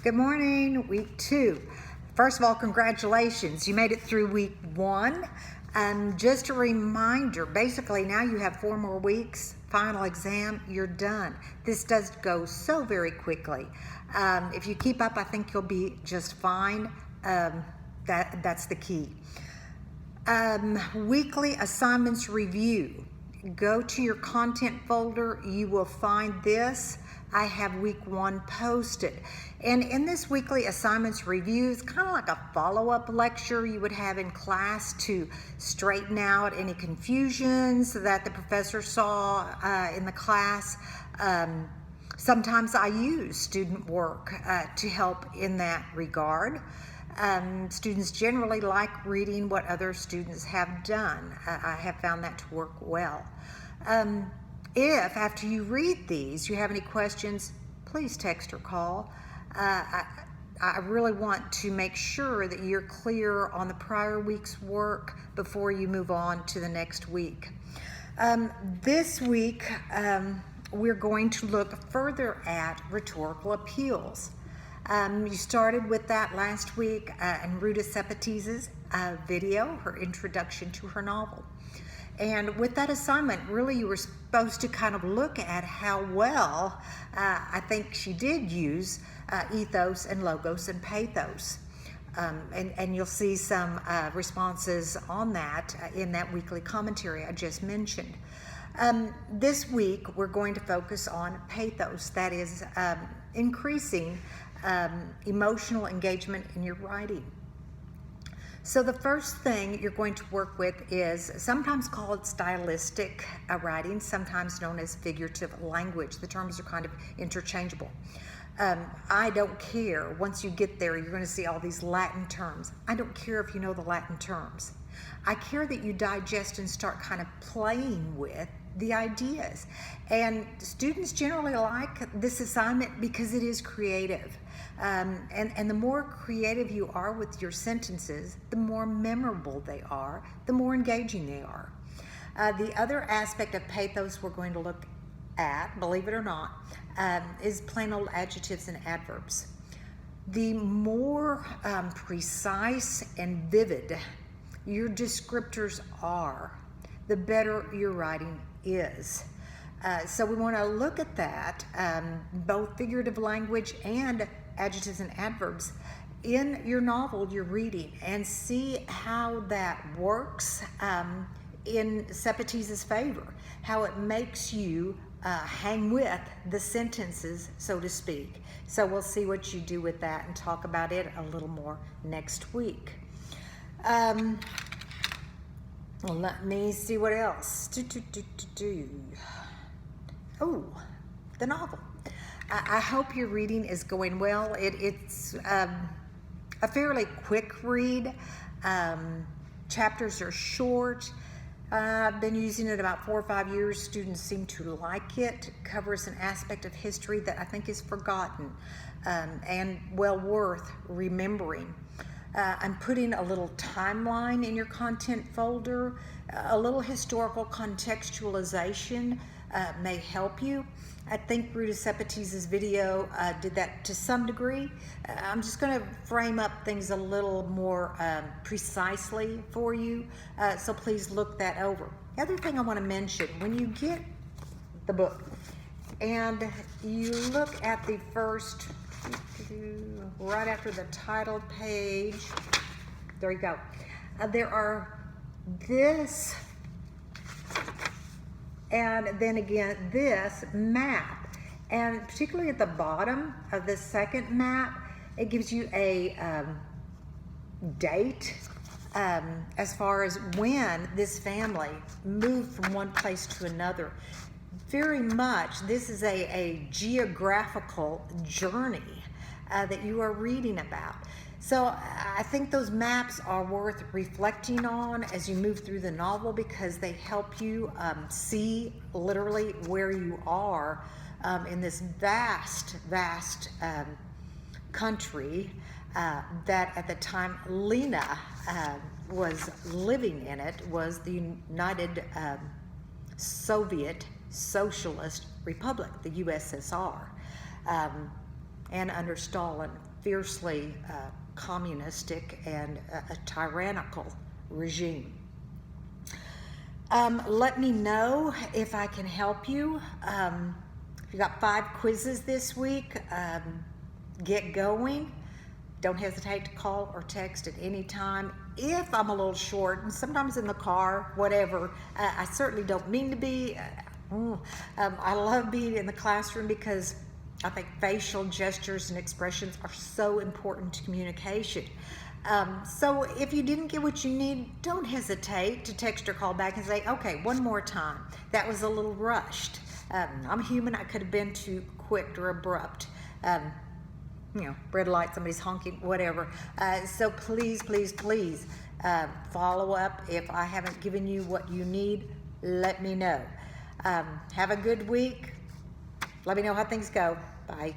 Good morning, week 2. First of all, congratulations. You made it through week 1. Just a reminder, basically now you have 4 more weeks, final exam, you're done. This does go so very quickly. If you keep up, I think you'll be just fine. That's the key. Weekly assignments review. Go to your content folder, you will find this. I have week 1 posted. And in this weekly assignments review, it's kind of like a follow-up lecture you would have in class to straighten out any confusions that the professor saw in the class. Sometimes I use student work to help in that regard. Students generally like reading what other students have done. I have found that to work well. If after you read these you have any questions, please text or call. I really want to make sure that you're clear on the prior week's work before you move on to the next week. This week we're going to look further at rhetorical appeals. You started with that last week in Ruta Sepetys' video, her introduction to her novel. And with that assignment, really you were supposed to kind of look at how well I think she did use ethos and logos and pathos. And you'll see some responses on that in that weekly commentary I just mentioned. This week we're going to focus on pathos, that is increasing emotional engagement in your writing. So the first thing you're going to work with is sometimes called stylistic writing, sometimes known as figurative language. The terms are kind of interchangeable. I don't care. Once you get there, you're going to see all these Latin terms. I don't care if you know the Latin terms. I care that you digest and start kind of playing with the ideas. And students generally like this assignment because it is creative. And the more creative you are with your sentences, the more memorable they are, the more engaging they are. The other aspect of pathos we're going to look at, believe it or not, is plain old adjectives and adverbs. The more precise and vivid your descriptors are, the better your writing is. So we want to look at that, both figurative language and adjectives and adverbs in your novel you're reading, and see how that works in Sepetys' favor, how it makes you hang with the sentences, so to speak. So we'll see what you do with that and talk about it a little more next week. Let me see what else. Oh, the novel. I hope your reading is going well. It's a fairly quick read. Chapters are short. I've been using it about 4 or 5 years. Students seem to like it. It covers an aspect of history that I think is forgotten and well worth remembering. I'm putting a little timeline in your content folder. A little historical contextualization may help you. I think Ruta Sepetys' video did that to some degree. I'm just going to frame up things a little more precisely for you, so please look that over. The other thing I want to mention, when you get the book and you look at the first, right after the title page, there you go. There are this, and then again this map, and particularly at the bottom of the second map, it gives you a date as far as when this family moved from one place to another. Very much, this is a geographical journey that you are reading about. So I think those maps are worth reflecting on as you move through the novel, because they help you see literally where you are in this vast country that at the time Lena was living in. It was the United Soviet Socialist Republic, the USSR. And under Stalin, fiercely communistic and a tyrannical regime. Let me know if I can help you. You got 5 quizzes this week. Get going. Don't hesitate to call or text at any time. If I'm a little short, and sometimes in the car, whatever, I certainly don't mean to be. I love being in the classroom because I think facial gestures and expressions are so important to communication. So if you didn't get what you need, don't hesitate to text or call back and say, okay, one more time. That was a little rushed. I'm human. I could have been too quick or abrupt. Red light, somebody's honking, whatever. So please, please, please follow up. If I haven't given you what you need, let me know. Have a good week. Let me know how things go. Bye.